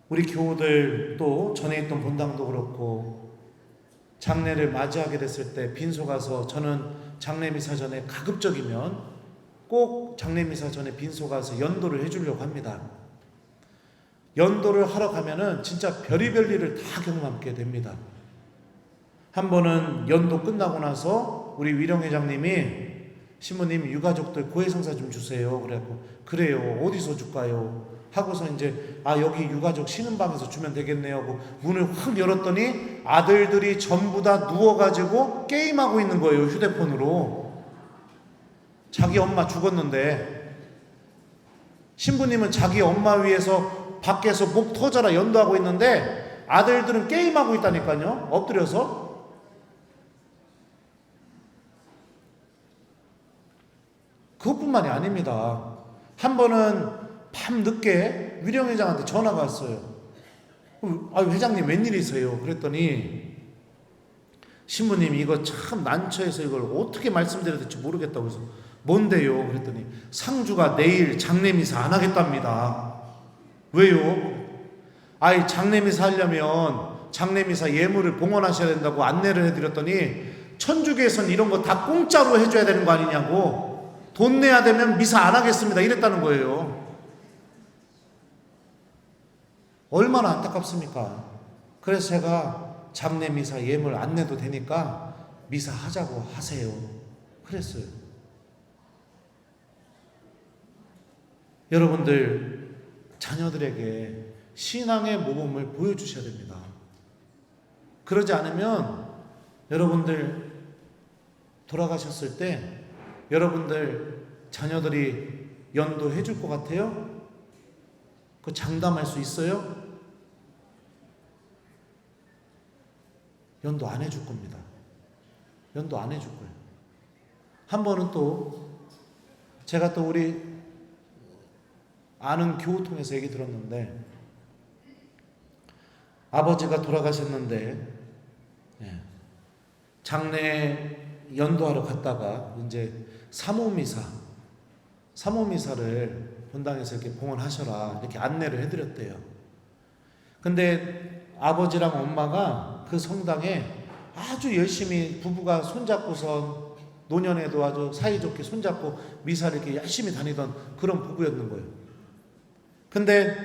우리 교우들 또 전에 있던 본당도 그렇고 장례를 맞이하게 됐을 때 빈소 가서, 저는 장례미사 전에 가급적이면 꼭 장례미사 전에 빈소 가서 연도를 해주려고 합니다. 연도를 하러 가면은 진짜 별의별 일을 다 경험하게 됩니다. 한 번은 연도 끝나고 나서 우리 위령 회장님이 신부님 유가족들 고해성사 좀 주세요. 그래갖고 그래요. 어디서 줄까요? 하고서 이제 여기 유가족 쉬는 방에서 주면 되겠네요 하고 문을 확 열었더니 아들들이 전부 다 누워가지고 게임하고 있는 거예요. 휴대폰으로. 자기 엄마 죽었는데 신부님은 자기 엄마 위해서 밖에서 목 터져라 연도하고 있는데 아들들은 게임하고 있다니까요. 엎드려서. 그것뿐만이 아닙니다. 한 번은 밤 늦게 위령 회장한테 전화가 왔어요. 회장님 웬일이세요? 그랬더니 신부님 이거 참 난처해서 이걸 어떻게 말씀드려야 될지 모르겠다고 해서 뭔데요? 그랬더니 상주가 내일 장례미사 안 하겠답니다. 왜요? 장례미사 하려면 장례미사 예물을 봉헌하셔야 된다고 안내를 해드렸더니 천주교에서는 이런 거 다 공짜로 해줘야 되는 거 아니냐고, 돈 내야 되면 미사 안 하겠습니다 이랬다는 거예요. 얼마나 안타깝습니까? 그래서 제가 장례미사 예물 안 내도 되니까 미사 하자고 하세요 그랬어요. 여러분들 자녀들에게 신앙의 모범을 보여주셔야 됩니다. 그러지 않으면 여러분들 돌아가셨을 때 여러분들 자녀들이 연도해 줄 것 같아요? 그 장담할 수 있어요? 연도 안 해줄 겁니다. 연도 안 해줄 거예요. 한 번은 또 제가 또 우리 아는 교우통에서 얘기 들었는데 아버지가 돌아가셨는데 장례 연도하러 갔다가 이제 사모미사를 본당에서 이렇게 봉헌하셔라 이렇게 안내를 해드렸대요. 근데 아버지랑 엄마가 그 성당에 아주 열심히 부부가 손잡고선 노년에도 아주 사이좋게 손잡고 미사를 이렇게 열심히 다니던 그런 부부였는 거예요. 근데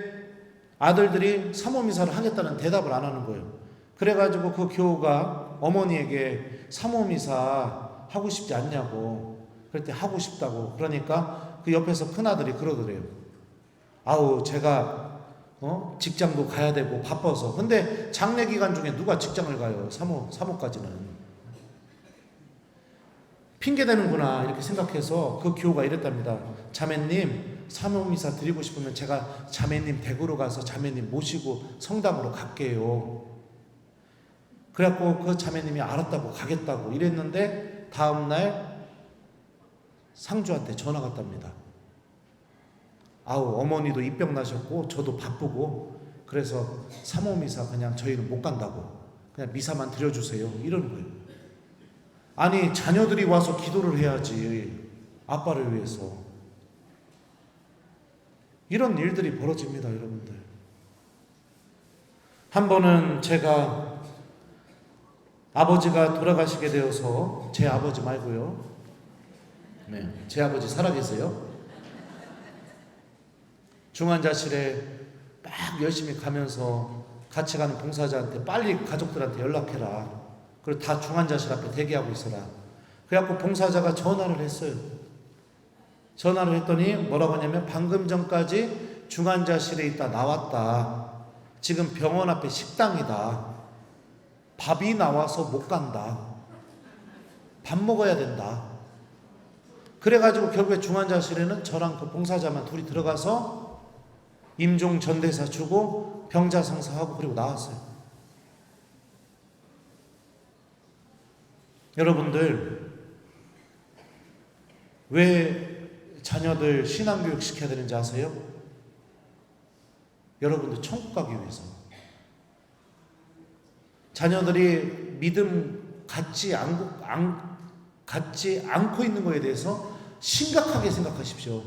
아들들이 사모미사를 하겠다는 대답을 안 하는 거예요. 그래가지고 그 교우가 어머니에게 사모미사 하고 싶지 않냐고, 그럴 때 하고 싶다고. 그러니까 그 옆에서 큰아들이 그러더래요. 제가 직장도 가야 되고 바빠서. 근데 장례 기간 중에 누가 직장을 가요? 사모까지는. 핑계대는구나 이렇게 생각해서 그 교우가 이랬답니다. 자매님 사모미사 드리고 싶으면 제가 자매님 댁으로 가서 자매님 모시고 성당으로 갈게요. 그래갖고 그 자매님이 알았다고 가겠다고 이랬는데 다음날 상주한테 전화가 왔답니다. 어머니도 입병 나셨고 저도 바쁘고 그래서 사모미사 그냥 저희는 못 간다고, 그냥 미사만 드려주세요 이러는 거예요. 아니 자녀들이 와서 기도를 해야지 아빠를 위해서. 이런 일들이 벌어집니다 여러분들. 한 번은 제가 아버지가 돌아가시게 되어서, 제 아버지 말고요, 제 아버지 살아계세요. 중환자실에 막 열심히 가면서 같이 가는 봉사자한테 빨리 가족들한테 연락해라, 그리고 다 중환자실 앞에 대기하고 있어라. 그래갖고 봉사자가 전화를 했어요. 전화를 했더니 뭐라고 하냐면 방금 전까지 중환자실에 있다 나왔다. 지금 병원 앞에 식당이다. 밥이 나와서 못 간다. 밥 먹어야 된다. 그래가지고 결국에 중환자실에는 저랑 그 봉사자만 둘이 들어가서 임종 전대사 주고 병자성사하고 그리고 나왔어요. 여러분들 왜 자녀들 신앙교육 시켜야 되는지 아세요? 여러분들 천국 가기 위해서. 자녀들이 믿음 갖지 않고 있는 것에 대해서 심각하게 생각하십시오.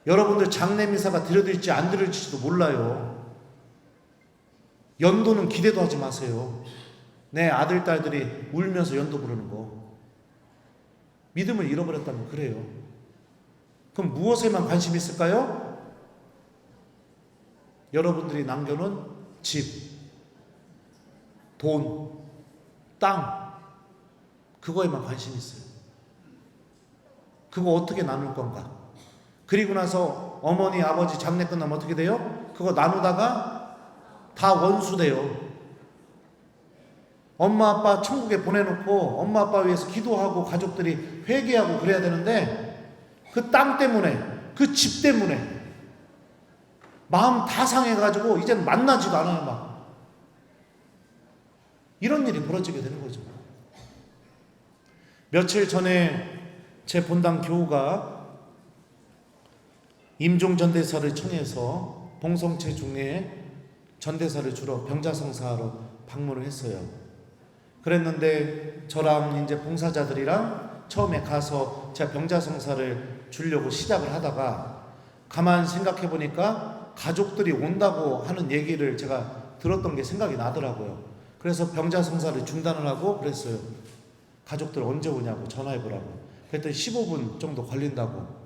여러분들 장례미사가 드려질지 안 드려질지도 몰라요. 연도는 기대도 하지 마세요. 내 아들, 딸들이 울면서 연도 부르는 거. 믿음을 잃어버렸다면 그래요. 그럼 무엇에만 관심이 있을까요? 여러분들이 남겨놓은 집, 돈, 땅, 그거에만 관심이 있어요. 그거 어떻게 나눌 건가? 그리고 나서 어머니, 아버지 장례 끝나면 어떻게 돼요? 그거 나누다가 다 원수돼요. 엄마 아빠 천국에 보내놓고 엄마 아빠 위해서 기도하고 가족들이 회개하고 그래야 되는데 그 땅 때문에, 그 집 때문에 마음 다 상해가지고 이제는 만나지도 않아요. 막 이런 일이 벌어지게 되는 거죠. 며칠 전에 제 본당 교우가 임종 전대사를 청해서 봉성체 중에 전대사를 주러 병자성사하러 방문을 했어요. 그랬는데 저랑 이제 봉사자들이랑 처음에 가서 제가 병자성사를 주려고 시작을 하다가 가만 생각해 보니까 가족들이 온다고 하는 얘기를 제가 들었던 게 생각이 나더라고요. 그래서 병자성사를 중단을 하고 그랬어요. 가족들 언제 오냐고 전화해 보라고. 그랬더니 15분 정도 걸린다고.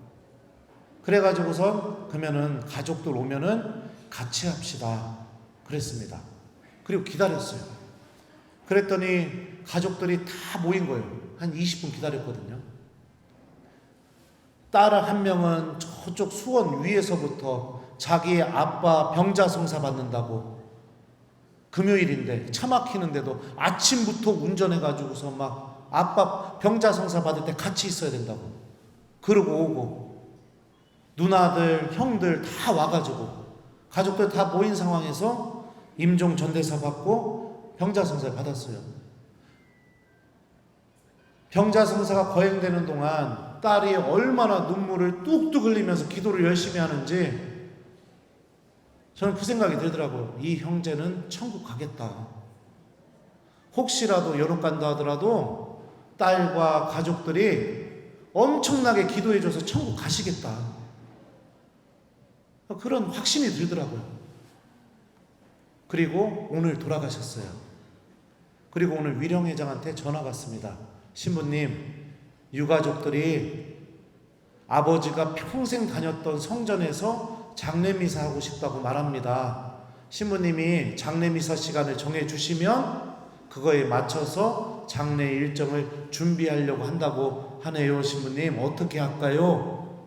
그래가지고선 그러면은 가족들 오면은 같이 합시다 그랬습니다. 그리고 기다렸어요. 그랬더니 가족들이 다 모인 거예요. 한 20분 기다렸거든요. 딸 한 명은 저쪽 수원 위에서부터 자기 아빠 병자성사 받는다고, 금요일인데 차 막히는데도 아침부터 운전해가지고서 막 아빠 병자성사 받을 때 같이 있어야 된다고 그러고 오고, 누나들 형들 다 와가지고 가족들 다 모인 상황에서 임종 전대사 받고 병자성사를 받았어요. 병자성사가 거행되는 동안 딸이 얼마나 눈물을 뚝뚝 흘리면서 기도를 열심히 하는지 저는 그 생각이 들더라고요. 이 형제는 천국 가겠다. 혹시라도 연옥 간다 하더라도 딸과 가족들이 엄청나게 기도해줘서 천국 가시겠다. 그런 확신이 들더라고요. 그리고 오늘 돌아가셨어요. 그리고 오늘 위령회장한테 전화가 왔습니다. 신부님, 유가족들이 아버지가 평생 다녔던 성전에서 장례미사 하고 싶다고 말합니다. 신부님이 장례미사 시간을 정해주시면 그거에 맞춰서 장례 일정을 준비하려고 한다고 하네요. 신부님, 어떻게 할까요?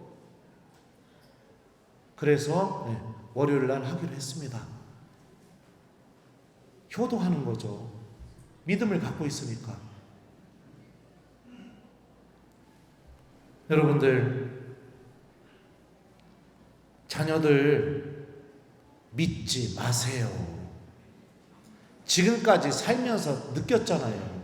그래서 월요일 날 하기로 했습니다. 효도하는 거죠. 믿음을 갖고 있으니까. 여러분들, 자녀들 믿지 마세요. 지금까지 살면서 느꼈잖아요.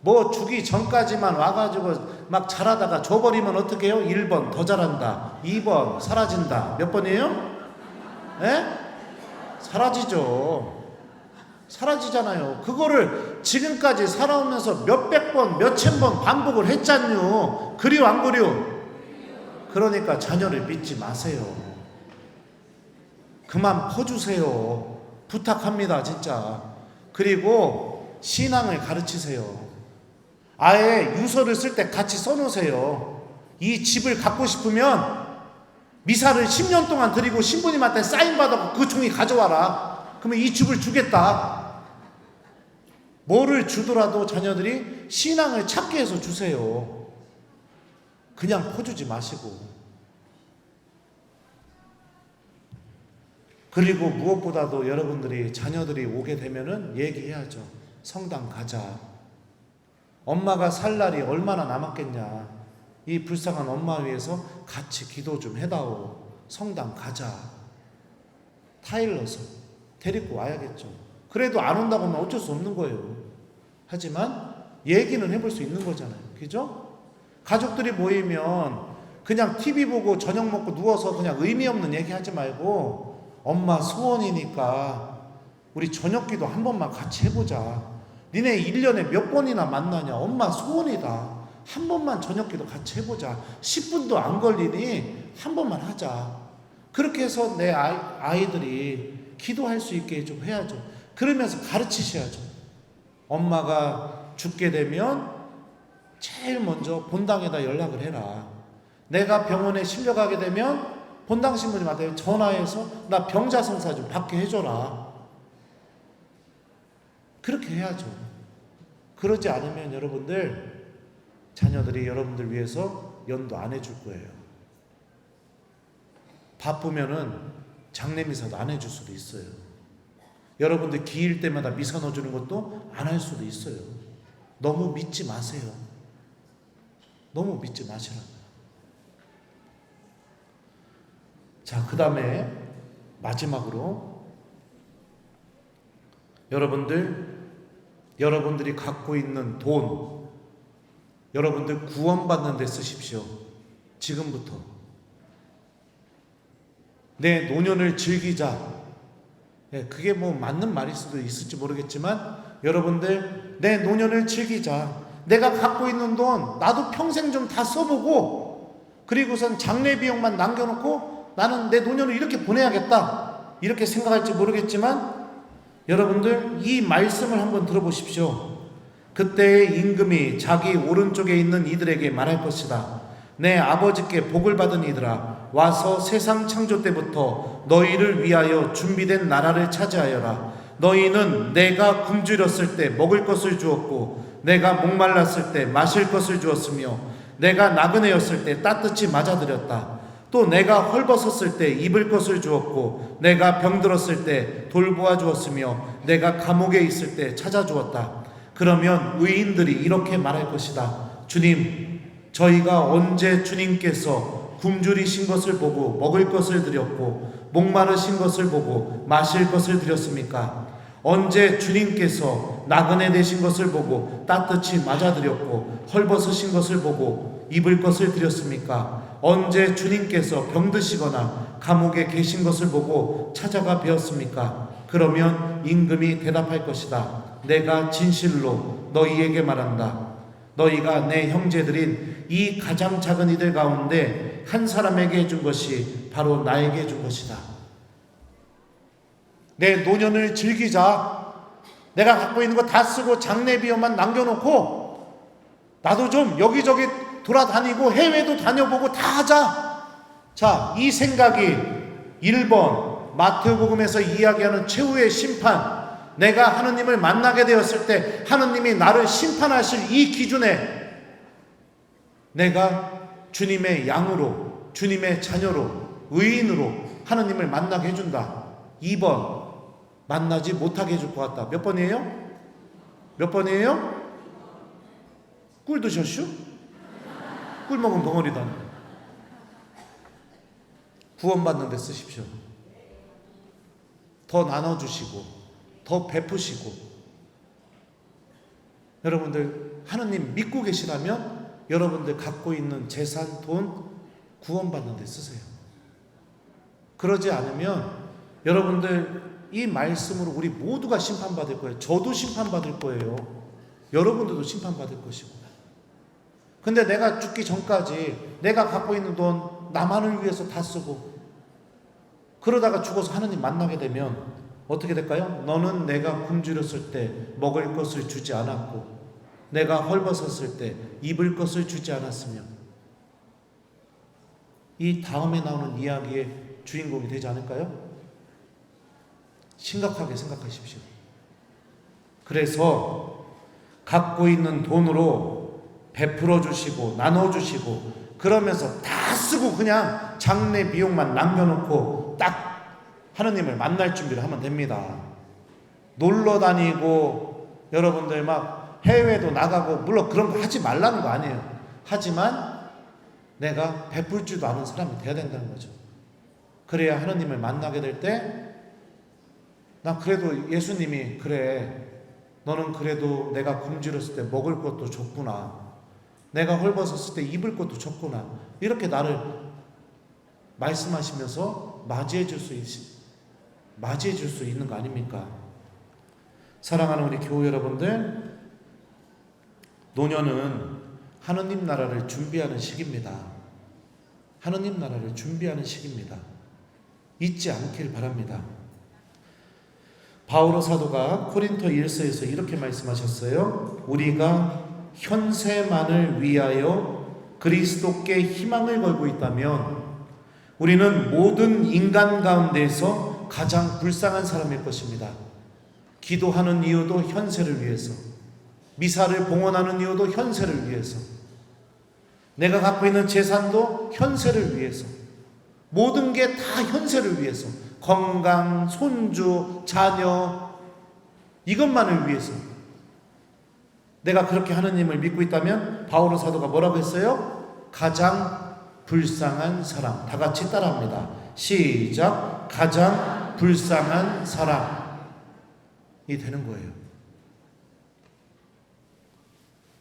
뭐 주기 전까지만 와가지고 막 잘하다가 줘버리면 어떻게 해요? 1번 더 잘한다, 2번 사라진다. 몇 번이에요? 예? 사라지죠. 사라지잖아요. 그거를 지금까지 살아오면서 몇백 번, 몇천 번 반복을 했잖요. 그리워 안 그리워? 그러니까 자녀를 믿지 마세요. 그만 퍼주세요. 부탁합니다, 진짜. 그리고 신앙을 가르치세요. 아예 유서를 쓸 때 같이 써놓으세요. 이 집을 갖고 싶으면 미사를 10년 동안 드리고 신부님한테 사인받아서 그 종이 가져와라. 그러면 이 집을 주겠다. 뭐를 주더라도 자녀들이 신앙을 찾게 해서 주세요. 그냥 퍼주지 마시고. 그리고 무엇보다도 여러분들이 자녀들이 오게 되면은 얘기해야죠. 성당 가자. 엄마가 살 날이 얼마나 남았겠냐. 이 불쌍한 엄마 위해서 같이 기도 좀 해다오. 성당 가자. 타일러서 데리고 와야겠죠. 그래도 안 온다고 하면 어쩔 수 없는 거예요. 하지만 얘기는 해볼 수 있는 거잖아요. 그죠? 가족들이 모이면 그냥 TV 보고 저녁 먹고 누워서 그냥 의미 없는 얘기 하지 말고, 엄마 소원이니까 우리 저녁기도 한 번만 같이 해보자. 니네 1년에 몇 번이나 만나냐. 엄마 소원이다. 한 번만 저녁기도 같이 해보자. 10분도 안 걸리니 한 번만 하자. 그렇게 해서 내 아이들이 기도할 수 있게 좀 해야죠. 그러면서 가르치셔야죠. 엄마가 죽게 되면 제일 먼저 본당에다 연락을 해라. 내가 병원에 실려가게 되면 본당 신부님한테 전화해서 나 병자성사 좀 받게 해줘라. 그렇게 해야죠. 그러지 않으면 여러분들 자녀들이 여러분들 위해서 연도 안 해줄 거예요. 바쁘면은 장례 미사도 안 해줄 수도 있어요. 여러분들 기일 때마다 미사 넣어주는 것도 안 할 수도 있어요. 너무 믿지 마세요. 너무 믿지 마시라고요. 자, 그 다음에 마지막으로 여러분들이 갖고 있는 돈, 여러분들 구원받는 데 쓰십시오. 지금부터. 내 노년을 즐기자. 그게 뭐 맞는 말일 수도 있을지 모르겠지만, 여러분들 내 노년을 즐기자. 내가 갖고 있는 돈 나도 평생 좀 다 써보고, 그리고선 장례 비용만 남겨놓고 나는 내 노년을 이렇게 보내야겠다, 이렇게 생각할지 모르겠지만, 여러분들 이 말씀을 한번 들어보십시오. 그때의 임금이 자기 오른쪽에 있는 이들에게 말할 것이다. 내 아버지께 복을 받은 이들아, 와서 세상 창조 때부터 너희를 위하여 준비된 나라를 차지하여라. 너희는 내가 굶주렸을 때 먹을 것을 주었고, 내가 목말랐을 때 마실 것을 주었으며, 내가 나그네였을 때 따뜻이 맞아들였다. 또 내가 헐벗었을 때 입을 것을 주었고, 내가 병들었을 때 돌보아 주었으며, 내가 감옥에 있을 때 찾아주었다. 그러면 의인들이 이렇게 말할 것이다. 주님, 저희가 언제 주님께서 굶주리신 것을 보고 먹을 것을 드렸고, 목마르신 것을 보고 마실 것을 드렸습니까? 언제 주님께서 나그네 되신 것을 보고 따뜻이 맞아드렸고, 헐벗으신 것을 보고 입을 것을 드렸습니까? 언제 주님께서 병드시거나 감옥에 계신 것을 보고 찾아가 뵈었습니까? 그러면 임금이 대답할 것이다. 내가 진실로 너희에게 말한다. 너희가 내 형제들인 이 가장 작은 이들 가운데 한 사람에게 해준 것이 바로 나에게 해준 것이다. 내 노년을 즐기자. 내가 갖고 있는 거 다 쓰고 장례 비용만 남겨놓고 나도 좀 여기저기 돌아다니고 해외도 다녀보고 다 하자. 자, 이 생각이 1번 마태복음에서 이야기하는 최후의 심판, 내가 하느님을 만나게 되었을 때 하느님이 나를 심판하실 이 기준에 내가 주님의 양으로, 주님의 자녀로, 의인으로 하느님을 만나게 해준다. 2번 만나지 못하게 해줄 것 같다. 몇 번이에요? 몇 번이에요? 꿀 드셨슈? 꿀 먹은 벙어리다. 구원받는 데 쓰십시오. 더 나눠주시고 더 베푸시고. 여러분들 하느님 믿고 계시라면 여러분들 갖고 있는 재산, 돈 구원받는 데 쓰세요. 그러지 않으면 여러분들 이 말씀으로 우리 모두가 심판받을 거예요. 저도 심판받을 거예요. 여러분들도 심판받을 것이고. 근데 내가 죽기 전까지 내가 갖고 있는 돈 나만을 위해서 다 쓰고, 그러다가 죽어서 하느님 만나게 되면 어떻게 될까요? 너는 내가 굶주렸을 때 먹을 것을 주지 않았고, 내가 헐벗었을 때 입을 것을 주지 않았으며, 이 다음에 나오는 이야기의 주인공이 되지 않을까요? 심각하게 생각하십시오. 그래서 갖고 있는 돈으로 베풀어 주시고 나눠 주시고, 그러면서 다 쓰고 그냥 장례 비용만 남겨놓고 딱 하느님을 만날 준비를 하면 됩니다. 놀러 다니고 여러분들 막 해외도 나가고, 물론 그런 거 하지 말라는 거 아니에요. 하지만 내가 베풀 줄도 아는 사람이 돼야 된다는 거죠. 그래야 하느님을 만나게 될 때, 난 그래도 예수님이 그래, 너는 그래도 내가 굶주렸을 때 먹을 것도 줬구나, 내가 헐벗었을 때 입을 것도 줬구나, 이렇게 나를 말씀하시면서 맞이해 줄 수 있는 거 아닙니까? 사랑하는 우리 교우 여러분들, 노년은 하느님 나라를 준비하는 시기입니다. 하느님 나라를 준비하는 시기입니다. 잊지 않길 바랍니다. 바오로 사도가 고린토 1서에서 이렇게 말씀하셨어요. 우리가 현세만을 위하여 그리스도께 희망을 걸고 있다면 우리는 모든 인간 가운데서 가장 불쌍한 사람일 것입니다. 기도하는 이유도 현세를 위해서, 미사를 봉헌하는 이유도 현세를 위해서, 내가 갖고 있는 재산도 현세를 위해서, 모든 게 다 현세를 위해서, 건강, 손주, 자녀, 이것만을 위해서 내가 그렇게 하느님을 믿고 있다면 바오로 사도가 뭐라고 했어요? 가장 불쌍한 사람. 다 같이 따라합니다. 시작. 가장 불쌍한 사람이 되는 거예요.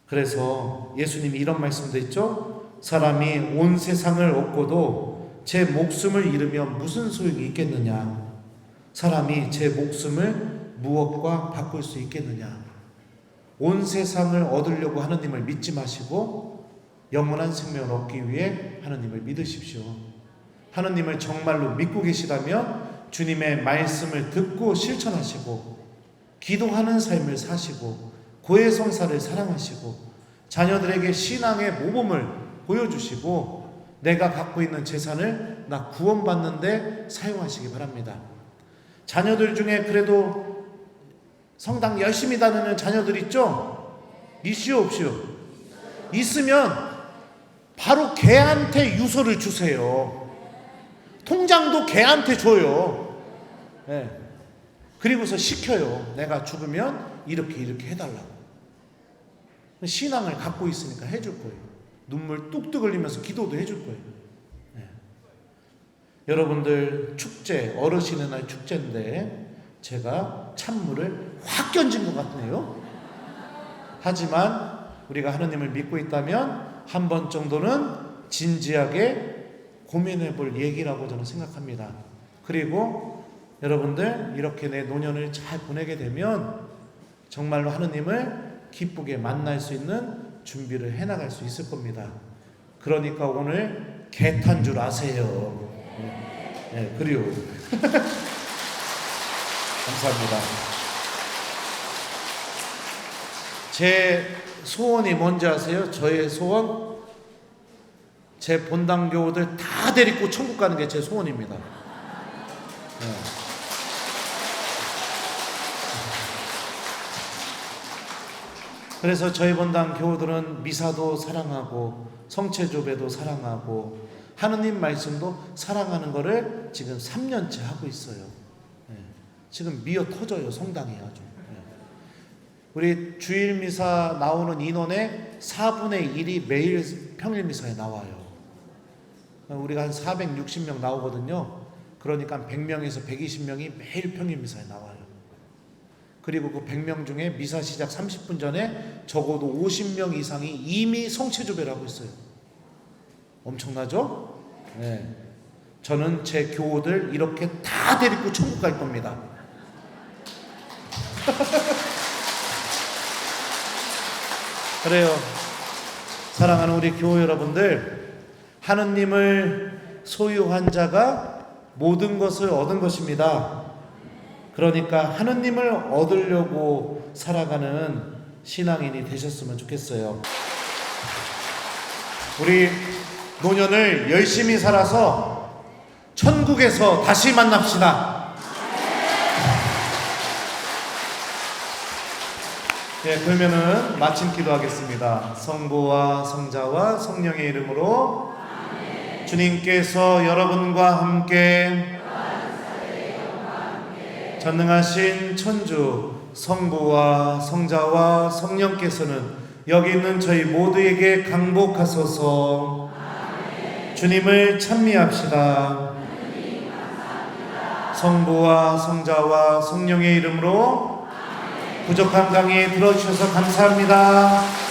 그래서 예수님이 이런 말씀도 있죠. 사람이 온 세상을 얻고도 제 목숨을 잃으면 무슨 소용이 있겠느냐. 사람이 제 목숨을 무엇과 바꿀 수 있겠느냐. 온 세상을 얻으려고 하느님을 믿지 마시고 영원한 생명을 얻기 위해 하느님을 믿으십시오. 하느님을 정말로 믿고 계시다면 주님의 말씀을 듣고 실천하시고 기도하는 삶을 사시고 고해성사를 사랑하시고 자녀들에게 신앙의 모범을 보여주시고 내가 갖고 있는 재산을 나 구원받는데 사용하시기 바랍니다. 자녀들 중에 그래도 성당 열심히 다니는 자녀들 있죠? 있시오 없시오? 있으면 바로 걔한테 유서를 주세요. 통장도 걔한테 줘요. 네. 그리고서 시켜요. 내가 죽으면 이렇게 해달라고. 신앙을 갖고 있으니까 해줄 거예요. 눈물 뚝뚝 흘리면서 기도도 해줄 거예요. 네. 여러분들 축제, 어르신의 날 축제인데 제가 찬물을 확 견진 것 같네요. 하지만 우리가 하느님을 믿고 있다면 한 번 정도는 진지하게 고민해 볼 얘기라고 저는 생각합니다. 그리고 여러분들 이렇게 내 노년을 잘 보내게 되면 정말로 하느님을 기쁘게 만날 수 있는 준비를 해나갈 수 있을 겁니다. 그러니까 오늘 개탄 줄 아세요. 네, 그래요. 감사합니다. 제 소원이 뭔지 아세요? 저의 소원? 제 본당 교우들 다 데리고 천국 가는 게 제 소원입니다. 네. 그래서 저희 본당 교우들은 미사도 사랑하고 성체조배도 사랑하고 하느님 말씀도 사랑하는 거를 지금 3년째 하고 있어요. 네. 지금 미어 터져요. 성당이 아주. 네. 우리 주일 미사 나오는 인원의 4분의 1이 매일 평일 미사에 나와요. 우리가 한 460명 나오거든요. 그러니까 100명에서 120명이 매일 평일 미사에 나와요. 그리고 그 100명 중에 미사 시작 30분 전에 적어도 50명 이상이 이미 성체조배를 하고 있어요. 엄청나죠? 네. 저는 제 교우들 이렇게 다 데리고 천국 갈 겁니다. 그래요. 사랑하는 우리 교우 여러분들, 하느님을 소유한 자가 모든 것을 얻은 것입니다. 그러니까 하느님을 얻으려고 살아가는 신앙인이 되셨으면 좋겠어요. 우리 노년을 열심히 살아서 천국에서 다시 만납시다. 네, 그러면은 마침 기도하겠습니다. 성부와 성자와 성령의 이름으로 아멘. 주님께서 여러분과 함께 전능하신 천주 성부와 성자와 성령께서는 여기 있는 저희 모두에게 강복하소서. 아멘. 주님을 찬미합시다. 주님 감사합니다. 성부와 성자와 성령의 이름으로 아멘. 부족한 강의 들어주셔서 감사합니다.